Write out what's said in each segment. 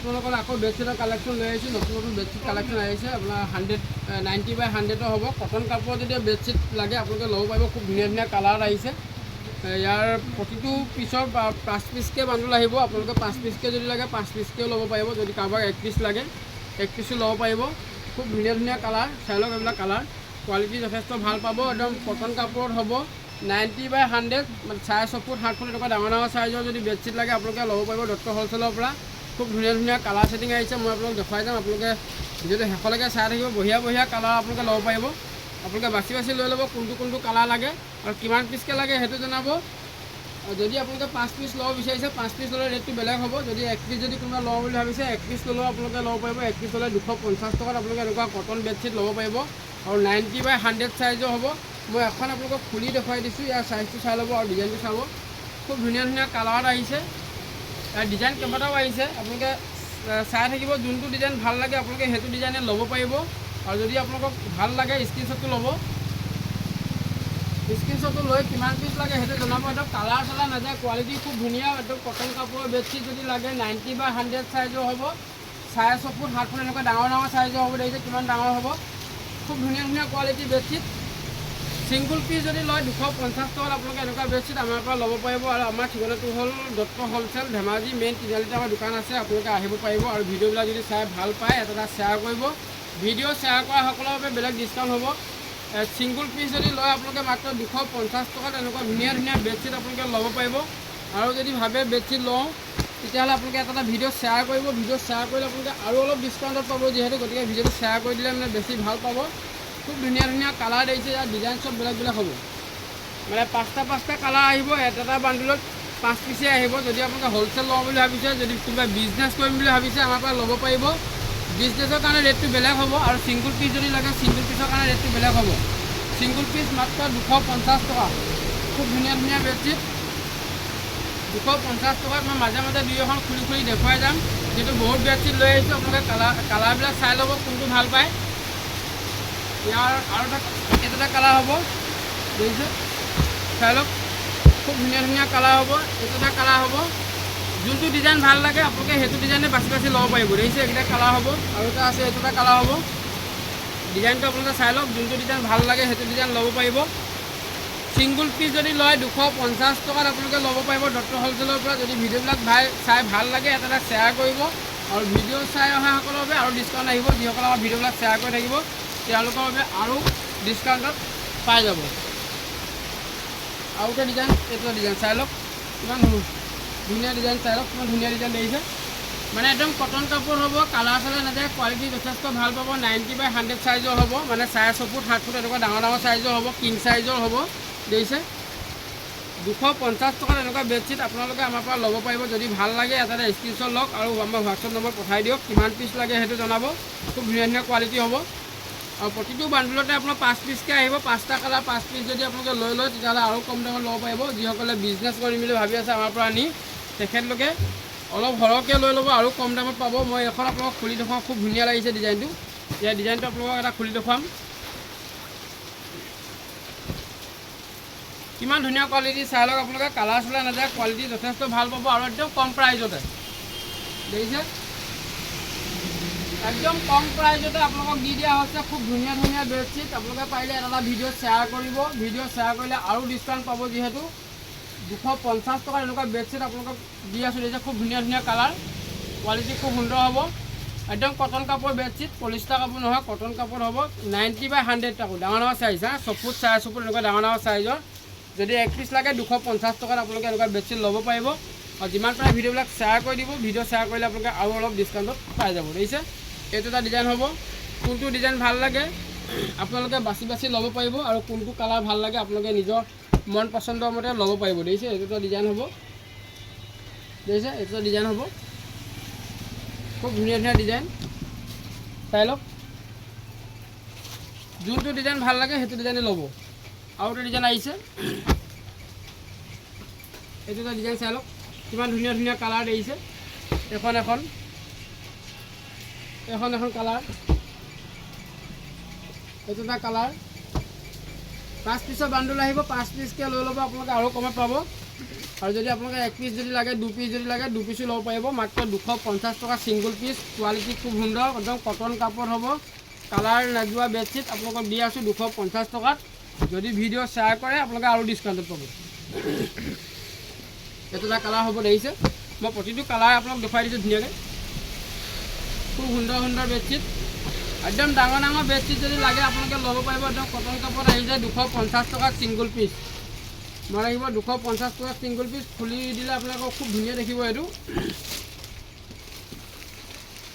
আপোনালোকৰ আকৌ বেডশ্বীটৰ কালেকশ্যন লৈ আহিছোঁ। নতুন নতুন বেডশ্বীট কালেকশ্যন আহিছে আপোনাৰ 90/100 হ'ব। কটন কাপোৰৰ যদি বেডশ্বীট লাগে আপোনালোকে ল'ব পাৰিব। খুব ধুনীয়া ধুনীয়া কালাৰ আহিছে। ইয়াৰ প্ৰতিটো পিছৰ 5 পিচকৈ বান্দুল আহিব। আপোনালোকে 5 পিচকৈ যদি লাগে 5 পিচকৈও ল'ব পাৰিব। যদি কাৰোবাক 1 পিচ লাগে 1 পিচো ল'ব পাৰিব। খুব ধুনীয়া ধুনীয়া কালাৰ, চাই লওক এইবিলাক কালাৰ। কোৱালিটি যথেষ্ট ভাল পাব। একদম কটন কাপোৰত হ'ব। 90/100 মানে 6.5 ফুট 7 ফুট এনেকুৱা ডাঙৰ ডাঙৰ চাইজৰ যদি বেডশ্বীট লাগে আপোনালোকে ল'ব পাৰিব ডক্টৰ হ'লচেলৰ পৰা। খুব ধুনীয়া ধুনীয়া কালাৰ ছেটিং আহিছে। মই আপোনালোকক দেখুৱাই যাম। আপোনালোকে ভিডিঅ'টো শেষলৈকে চাই থাকিব। বঢ়িয়া বঢ়িয়া কালাৰ আপোনালোকে ল'ব পাৰিব। আপোনালোকে বাছি বাছি লৈ ল'ব কোনটো কোনটো কালাৰ লাগে আৰু কিমান পিচকৈ লাগে সেইটো জনাব। যদি আপোনালোকে 5 পিচ ল'ব বিচাৰিছে 5 পিচ ল'লে ৰেটটো বেলেগ হ'ব। যদি 1 পিচ যদি কোনোবা লওঁ বুলি ভাবিছে 1 পিচ ল'লেও আপোনালোকে ল'ব পাৰিব। 1 পিচ ল'লে 250 টকাত আপোনালোকে এনেকুৱা কটন বেডশ্বীট ল'ব পাৰিব আৰু 90/100 চাইজৰ হ'ব। মই এখন আপোনালোকক খুলি দেখুৱাই দিছোঁ। ইয়াৰ চাইজটো চাই ল'ব আৰু ডিজাইনটো চাব। খুব ধুনীয়া ধুনীয়া কালাৰত আহিছে। ইয়াৰ ডিজাইন কেইবাটাও আহিছে। আপোনালোকে চাই থাকিব। যোনটো ডিজাইন ভাল লাগে আপোনালোকে সেইটো ডিজাইনে ল'ব পাৰিব। আৰু যদি আপোনালোকক ভাল লাগে স্ক্ৰীনশ্বটটো ল'ব। স্ক্ৰীনশ্বটটো লৈ কিমান পিচ লাগে সেইটো জনাব। একদম কালাৰ চালাৰ নাযায়, কোৱালিটি খুব ধুনীয়া। একদম কটন কাপোৰৰ বেডশ্বীট যদি লাগে 90/100 চাইজৰ হ'ব। 6.5 ফুট 7 ফুট এনেকুৱা ডাঙৰ ডাঙৰ চাইজৰ হ'ব। দেখিছে কিমান ডাঙৰ হ'ব। খুব ধুনীয়া ধুনীয়া কোৱালিটি বেডশ্বীট। ছিংগুল পিচ যদি লয় 250 টকাত আপোনালোকে এনেকুৱা বেডশ্বীট আমাৰ পৰা ল'ব পাৰিব। আৰু আমাৰ ঠিকনাটো হ'ল ডক্টৰ হ'লচেল, ধেমাজি মেইন তিনিআলিতে আমাৰ দোকান আছে। আপোনালোকে আহিব পাৰিব। আৰু ভিডিঅ'বিলাক যদি চাই ভাল পায় এটা শ্বেয়াৰ কৰিব। ভিডিঅ' শ্বেয়াৰ কৰা সকলৰ বাবে বেলেগ ডিছকাউণ্ট হ'ব। ছিংগুল পিচ যদি লয় আপোনালোকে মাত্ৰ 250 টকাত এনেকুৱা ধুনীয়া ধুনীয়া বেডশ্বীট আপোনালোকে ল'ব পাৰিব। আৰু যদি ভাবে বেডশ্বীট লওঁ তেতিয়াহ'লে আপোনালোকে এটা ভিডিঅ' শ্বেয়াৰ কৰিব। ভিডিঅ' শ্বেয়াৰ কৰিলে আপোনালোকে আৰু অলপ ডিছকাউণ্টত পাব যিহেতু, গতিকে ভিডিঅ'টো শ্বেয়াৰ কৰি দিলে মানে বেছি ভাল পাব। খুব ধুনীয়া ধুনীয়া কালাৰ দিছে। ইয়াৰ ডিজাইন চব বেলেগ বেলেগ হ'ব। মানে 5টা কালাৰ আহিব। এটা বান্দুলত 5 পিচে আহিব। যদি আপোনালোকে হ'লচেল লওঁ বুলি ভাবিছে, যদি কোনোবাই বিজনেছ কৰিম বুলি ভাবিছে আমাৰ পৰা ল'ব পাৰিব। বিজনেছৰ কাৰণে ৰেটটো বেলেগ হ'ব। আৰু ছিংগুল পিচ যদি লাগে ছিংগুল পিচৰ কাৰণে ৰেটটো বেলেগ হ'ব। ছিংগুল পিচ মাত্ৰ 250 টকা। খুব ধুনীয়া ধুনীয়া বেডশ্বীট 250 টকাত। মই মাজে মাজে 2 এখন খুলি খুলি দেখুৱাই যাম। যিহেতু বহুত বেডশ্বীট লৈ আহিছোঁ। আপোনালোকে কালাৰবিলাক চাই ল'ব কোনটো ভাল পায়। ইয়াৰ আৰু এটা কালাৰ হ'ব। দেখিছে চাই লওক। খুব ধুনীয়া ধুনীয়া কালাৰ হ'ব। এইটো এটা কালাৰ হ'ব। যোনটো ডিজাইন ভাল লাগে আপোনালোকে সেইটো ডিজাইনে বাছি বাছি ল'ব পাৰিব। দেখিছে এইকেইটা কালাৰ হ'ব। আৰু এটা আছে এইটো এটা কালাৰ হ'ব। ডিজাইনটো আপোনালোকে চাই লওক। যোনটো ডিজাইন ভাল লাগে সেইটো ডিজাইন ল'ব পাৰিব। ছিংগুল পিচ যদি লয় 250 টকাত আপোনালোকে ল'ব পাৰিব ডক্টৰ হ'লচেলৰ পৰা। যদি ভিডিঅ'বিলাক চাই ভাল লাগে এটা শ্বেয়াৰ কৰিব। আৰু ভিডিঅ' চাই অহা সকলৰ বাবে আৰু ডিছকাউণ্ট আহিব। যিসকলে আমাৰ ভিডিঅ'বিলাক শ্বেয়াৰ কৰি থাকিব তেওঁলোকৰ বাবে আৰু ডিছকাউণ্টত পাই যাব। আৰু এটা ডিজাইন, এইটো ডিজাইন চাই লওক কিমান ধুনীয়া ডিজাইন। চাই লওক কিমান ধুনীয়া ডিজাইন দেখিছে। মানে একদম কটন কাপোৰ হ'ব। কালাৰ চালাৰ নাযায়, কোৱালিটি যথেষ্ট ভাল পাব। 90/100 চাইজৰ হ'ব। মানে 6.5 ফুট 7 ফুট এনেকুৱা ডাঙৰ ডাঙৰ চাইজৰ হ'ব। কিং চাইজৰ হ'ব। দেখিছে 250 টকাত এনেকুৱা বেডশ্বীট আপোনালোকে আমাৰ পৰা ল'ব পাৰিব। যদি ভাল লাগে এটা স্ক্ৰীনশ্বট লওক আৰু আমাৰ হোৱাটছআপ নম্বৰ পঠাই দিয়ক। কিমান পিচ লাগে সেইটো জনাব। খুব ধুনীয়া ধুনীয়া কোৱালিটি হ'ব। আৰু প্ৰতিটো বান্দুলতে আপোনাৰ 5 পিচকৈ আহিব। 5টা কালাৰ 5 পিচ যদি আপোনালোকে লৈ লয় তেতিয়াহ'লে আৰু কম দামত ল'ব পাৰিব। যিসকলে বিজনেছ কৰিম বুলি ভাবি আছে আমাৰ পৰা আনি তেখেতলোকে অলপ সৰহকৈ লৈ ল'ব আৰু কম দামত পাব। মই এখন আপোনালোকক খুলি দেখুৱাম। খুব ধুনীয়া লাগিছে ডিজাইনটো। ইয়াৰ ডিজাইনটো আপোনালোকক এটা খুলি দেখুৱাম। কিমান ধুনীয়া কোৱালিটি চাই লওক। আপোনালোকে কালাৰ চালাৰ নাযায়, কোৱালিটি যথেষ্ট ভাল পাব। আৰু একদম কম প্ৰাইজতে দেখিছে। একদম কম প্ৰাইজতে আপোনালোকক দি দিয়া হৈছে। খুব ধুনীয়া ধুনীয়া বেডশ্বীট। আপোনালোকে পাৰিলে এটা ভিডিঅ' শ্বেয়াৰ কৰিব। ভিডিঅ' শ্বেয়াৰ কৰিলে আৰু ডিছকাউণ্ট পাব। যিহেতু 250 টকাৰ এনেকুৱা বেডশ্বীট আপোনালোকক দি আছোঁ। দেখিছে খুব ধুনীয়া ধুনীয়া কালাৰ, কোৱালিটি খুব সুন্দৰ হ'ব। একদম কটন কাপোৰ বেডশ্বীট, পলিষ্টাৰ কাপোৰ নহয়, কটন কাপোৰ হ'ব। 90/100 টাকো ডাঙৰ ডাঙৰ চাইজ। 6 ফুট 6.5 ফুট এনেকুৱা ডাঙৰ ডাঙৰ চাইজৰ। যদি 1 পিচ লাগে 250 টকাত আপোনালোকে এনেকুৱা বেডশ্বীট ল'ব পাৰিব। আৰু যিমান পাৰে ভিডিঅ'বিলাক শ্বেয়াৰ কৰি দিব। ভিডিঅ' শ্বেয়াৰ কৰিলে আপোনালোকে আৰু অলপ ডিছকাউণ্টত পাই যাব। দেখিছে এইটো এটা ডিজাইন হ'ব। কোনটো ডিজাইন ভাল লাগে আপোনালোকে বাছি বাছি ল'ব পাৰিব। আৰু কোনটো কালাৰ ভাল লাগে আপোনালোকে নিজৰ মন পচন্দৰ মতে ল'ব পাৰিব। দেখিছে এইটো এটা ডিজাইন হ'ব। দেখিছে এইটো এটা ডিজাইন হ'ব। খুব ধুনীয়া ধুনীয়া ডিজাইন চাই লওক। যোনটো ডিজাইন ভাল লাগে সেইটো ডিজাইনে ল'ব। আৰু এটা ডিজাইন আহিছে। এইটো এটা ডিজাইন চাই লওক কিমান ধুনীয়া ধুনীয়া কালাৰ দেখিছে। এখন কালাৰ, এইটো এটা কালাৰ। 5 পিচৰ বান্দুল আহিব। 5 পিচকৈ লৈ ল'ব আপোনালোকে আৰু কমত পাব। আৰু যদি আপোনালোকে 1 পিচ যদি লাগে 2 পিচ যদি লাগে 2 পিচো ল'ব পাৰিব। মাত্ৰ 250 টকা ছিংগুল পিচ। কোৱালিটি খুব সুন্দৰ, একদম কটন কাপোৰ হ'ব, কালাৰ নাযোৱা বেডশ্বীট আপোনালোকক দি আছোঁ 250 টকাত। যদি ভিডিঅ' শ্বেয়াৰ কৰে আপোনালোকে আৰু ডিছকাউণ্টত পাব। এইটো এটা কালাৰ হ'ব, দেখিছে মই প্ৰতিটো কালাৰ আপোনালোক দেখুৱাই দিছোঁ ধুনীয়াকৈ। খুব সুন্দৰ সুন্দৰ বেডশ্বীট, একদম ডাঙৰ ডাঙৰ বেডশ্বীট যদি লাগে আপোনালোকে ল'ব পাৰিব। একদম কটন কাপোৰত আহি যায় 250 টকাত ছিংগুল পিচ। মই লাগিব 250 টকাত ছিংগুল পিচ। খুলি দিলে আপোনালোকক খুব ধুনীয়া দেখিব এইটো।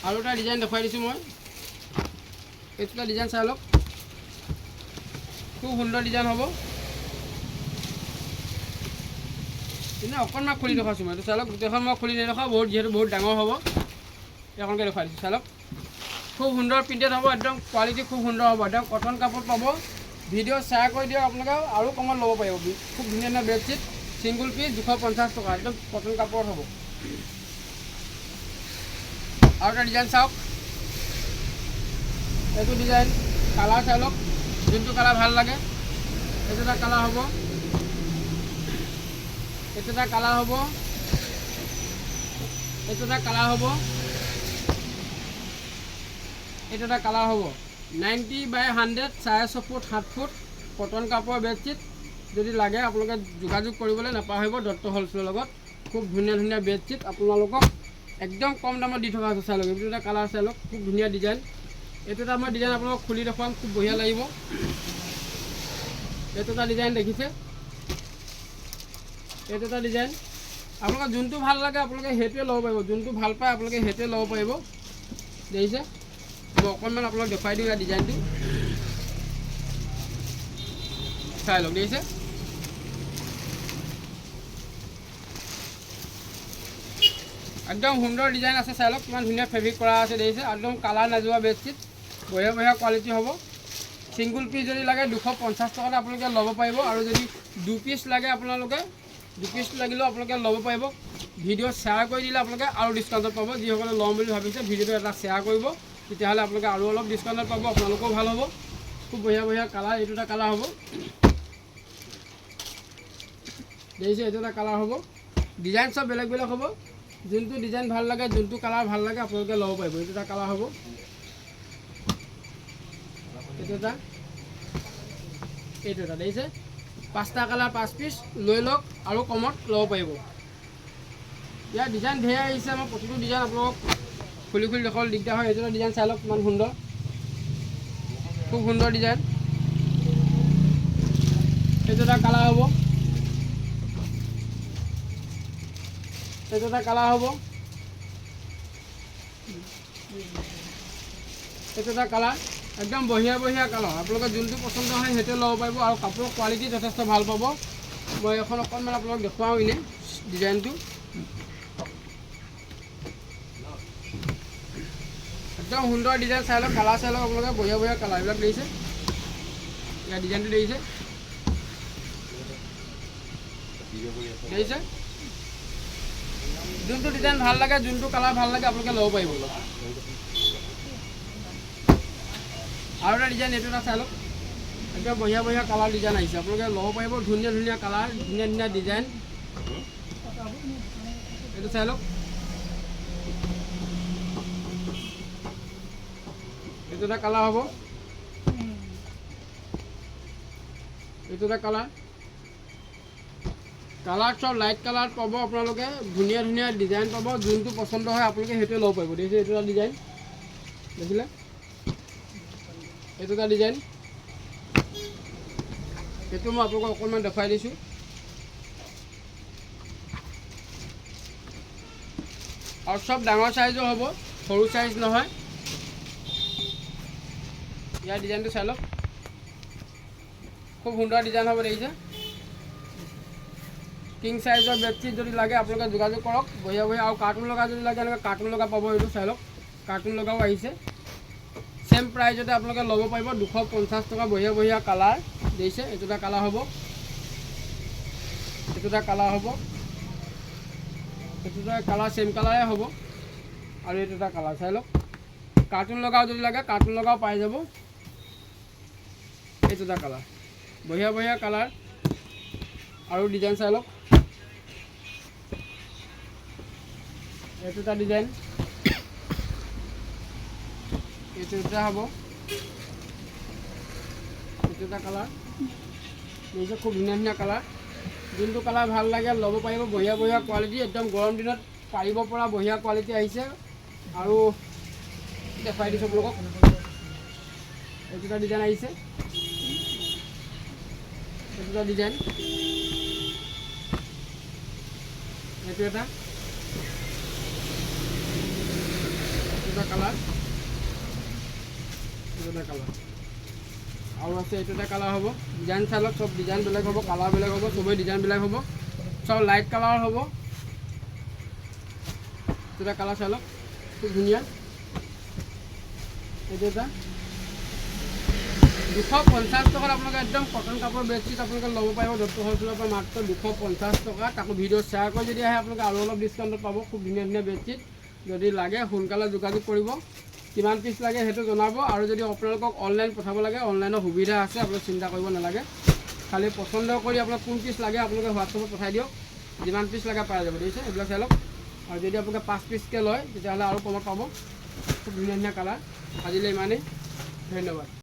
আৰু এটা ডিজাইন দেখুৱাই দিছোঁ মই, এইটো এটা ডিজাইন চাই লওক, খুব সুন্দৰ ডিজাইন হ'ব। কিন্তু অকণমান খুলি দেখাইছোঁ মই, এইটো চাই লওক। গোটেইখন মই খুলি নেদেখাওঁ বহুত, যিহেতু বহুত ডাঙৰ হ'ব। এইখনকৈ দেখুৱাই দিছোঁ, চাই লওক। খুব সুন্দৰ প্ৰিণ্টেড হ'ব, একদম কোৱালিটি খুব সুন্দৰ হ'ব, একদম কটন কাপোৰ পাব। ভিডিঅ' শ্বেয়াৰ কৰি দিয়ক, আপোনালোকে আৰু কমত ল'ব পাৰিব। খুব ধুনীয়া ধুনীয়া বেডশ্বীট ছিংগুল পিচ 250 টকা, একদম কটন কাপোৰত হ'ব। আৰু এটা ডিজাইন চাওক, এইটো ডিজাইন কালাৰ চাই লওক, যোনটো কালাৰ ভাল লাগে। এইটো এটা কালাৰ হ'ব, এইটো এটা কালাৰ হ'ব, এইটো এটা কালাৰ হ'ব, এইটো এটা কালাৰ হ'ব। 90/100, 6.5 ফুট 7 ফুট কটন কাপোৰৰ বেডশ্বীট। যদি লাগে আপোনালোকে যোগাযোগ কৰিবলৈ নাপাহৰিব দত্ত হ'লচেলৰ লগত। খুব ধুনীয়া ধুনীয়া বেডশ্বীট আপোনালোকক একদম কম দামত দি থকা আছে, চাই লওক। এইটো এটা কালাৰ চাই লওক, খুব ধুনীয়া ডিজাইন। এইটো এটা মই ডিজাইন আপোনালোকক খুলি দেখুৱাম, খুব বঢ়িয়া লাগিব। এইটো এটা ডিজাইন দেখিছে, এইটো এটা ডিজাইন। আপোনালোকে যোনটো ভাল লাগে আপোনালোকে সেইটোৱে ল'ব পাৰিব, যোনটো ভাল পায় আপোনালোকে সেইটোৱে ল'ব পাৰিব, দেখিছে। মই অকণমান আপোনালোক দেখুৱাই দিওঁ ইয়াৰ ডিজাইনটো, চাই লওক, দেখিছে। একদম সুন্দৰ ডিজাইন আছে, চাই লওক কিমান ধুনীয়া ফেব্ৰিক কৰা আছে, দেখিছে। একদম কালাৰ নাযোৱা বেডশ্বীট, বঢ়িয়া বঢ়িয়া কোৱালিটি হ'ব। ছিংগুল পিচ যদি লাগে 250 টকাত আপোনালোকে ল'ব পাৰিব। আৰু যদি 2 পিচ লাগে আপোনালোকে 2 পিচ লাগিলেও আপোনালোকে ল'ব পাৰিব। ভিডিঅ' শ্বেয়াৰ কৰি দিলে আপোনালোকে আৰু ডিছকাউণ্টত পাব। যিসকলে ল'ম বুলি ভাবিছে ভিডিঅ'টো এটা শ্বেয়াৰ কৰিব, তেতিয়াহ'লে আপোনালোকে আৰু অলপ ডিছকাউণ্টত পাব, আপোনালোকেও ভাল হ'ব। খুব বঢ়িয়া বঢ়িয়া কালাৰ, এইটো এটা কালাৰ হ'ব, দেখিছে। এইটো এটা কালাৰ হ'ব, ডিজাইন চব বেলেগ বেলেগ হ'ব। যোনটো ডিজাইন ভাল লাগে, যোনটো কালাৰ ভাল লাগে আপোনালোকে ল'ব পাৰিব। এইটো এটা কালাৰ হ'ব, এইটো এটা, এইটো এটা, দেখিছে। 5টা কালাৰ 5 পিচ লৈ লওক, আৰু কমত ল'ব পাৰিব। ইয়াৰ ডিজাইন ধেৰ আহিছে, মই প্ৰতিটো ডিজাইন আপোনালোকক খুলি খুলি দেখাবলৈ দিগদাৰ হয়। এইটো এটা ডিজাইন চাই লওক, কিমান সুন্দৰ, খুব সুন্দৰ ডিজাইন। এইটো এটা কালাৰ হ'ব, এইটো এটা কালাৰ হ'ব, এইটো এটা কালাৰ। একদম বঢ়িয়া বঢ়িয়া কালাৰ, আপোনালোকে যোনটো পচন্দ হয় সেইটোৱে ল'ব পাৰিব। আৰু কাপোৰৰ কোৱালিটি যথেষ্ট ভাল পাব। মই এখন অকণমান আপোনালোক দেখুৱাওঁ এনেই ডিজাইনটো, একদম সুন্দৰ ডিজাইন চাই লওক, কালাৰ চাই লওক আপোনালোকে, বঢ়িয়া বঢ়িয়া কালাৰ এইবিলাক দেখিছে। ইয়াৰ ডিজাইনটো দেখিছে, দেখিছে। যোনটো ডিজাইন ভাল লাগে, যোনটো কালাৰ ভাল লাগে আপোনালোকে ল'ব পাৰিব। আৰু এটা ডিজাইন, এইটো এটা চাই লওক, একদম বঢ়িয়া বঢ়িয়া কালাৰ ডিজাইন আহিছে, আপোনালোকে ল'ব পাৰিব। ধুনীয়া ধুনীয়া কালাৰ, ধুনীয়া ধুনীয়া ডিজাইন, এইটো চাই লওক। এইটো এটা কালাৰ হ'ব, এইটো এটা কালাৰ। কালাৰ চব লাইট কালাৰ পাব আপোনালোকে, ধুনীয়া ধুনীয়া ডিজাইন পাব। যোনটো পচন্দ হয় আপোনালোকে সেইটোৱে ল'ব পাৰিব, দেখিছে। এইটো এটা ডিজাইন দেখিলে, এইটো এটা ডিজাইন। সেইটো মই আপোনালোকক অকণমান দেখুৱাই দিছোঁ। আৰু চব ডাঙৰ চাইজৰ হ'ব, সৰু চাইজ নহয়। ইয়াৰ ডিজাইনটো চাই লওক, খুব সুন্দৰ ডিজাইন হ'ব, দেখিছে। কিং সাইজৰ বেডশ্বীট যদি লাগে আপোনালোকে যোগাযোগ কৰক, বঢ়িয়া বঢ়িয়া। আৰু কাৰ্টুন লগা যদি লাগে এনেকৈ কাৰ্টুন লগা পাব, এইটো চাই লওক, কাৰ্টুন লগাও আহিছে। সেম প্ৰাইজতে আপোনালোকে ল'ব পাৰিব, 250 টকা। বঢ়িয়া বঢ়িয়া কালাৰ, দেখিছে। এইটো এটা কালাৰ হ'ব, এইটো এটা কালাৰ হ'ব, এইটো এটা কালাৰ সেম কালাৰে হ'ব। আৰু এইটো এটা কালাৰ চাই লওক, কাৰ্টুন লগাও যদি লাগে কাৰ্টুন লগাও পাই যাব। এইটো এটা কালাৰ, বঢ়িয়া বঢ়িয়া কালাৰ। আৰু ডিজাইন চাই লওক, এইটো এটা ডিজাইন, এইটো এটা হ'ব, এইটো এটা কালাৰ। দেখিছে খুব ধুনীয়া ধুনীয়া কালাৰ, যোনটো কালাৰ ভাল লাগে ল'ব পাৰিব। বঢ়িয়া বঢ়িয়া কোৱালিটি, একদম গৰম দিনত পাৰিব পৰা বঢ়িয়া কোৱালিটি আহিছে। আৰু দেখুৱাই দিছোঁ আপোনালোকক, এইটো এটা ডিজাইন আহিছে, এইটো এটা ডিজাইন, এইটো এটা কালাৰ, এইটো এটা কালাৰ আৰু আছে। এইটো এটা কালাৰ হ'ব, ডিজাইন চাই লওক, চব ডিজাইন বেলেগ হ'ব, কালাৰ বেলেগ হ'ব, চবেই ডিজাইন বেলেগ হ'ব, চব লাইট কালাৰ হ'ব। এইটো এটা কালাৰ চাই লওক, খুব ধুনীয়া। এইটো এটা 250 টকাত আপোনালোকে একদম কটন কাপোৰ বেডশ্বীট আপোনালোকে ল'ব পাৰিব ডক্টৰ হ'লচেলৰ পৰা মাত্ৰ 250 টকা। তাকো ভিডিঅ' শ্বেয়াৰ কৰি যদি আহে আপোনালোকে আৰু অলপ ডিছকাউণ্টত পাব। খুব ধুনীয়া ধুনীয়া বেডশ্বীট, যদি লাগে সোনকালে যোগাযোগ কৰিব। কিমান পিচ লাগে সেইটো জনাব। আৰু যদি আপোনালোকক অনলাইন পঠাব লাগে, অনলাইনৰ সুবিধা আছে, আপোনালোকে চিন্তা কৰিব নালাগে। খালি পচন্দ কৰি আপোনাক কোন পিচ লাগে আপোনালোকে হোৱাটছআপত পঠাই দিয়ক, যিমান পিচ লাগে পাই যাব। দেখিছে এইবিলাক চাই লওক। আৰু যদি আপোনালোকে 5 পিচকৈ লয় তেতিয়াহ'লে আৰু কমত পাব। খুব ধুনীয়া ধুনীয়া কালাৰ। আজিলৈ ইমানেই, ধন্যবাদ।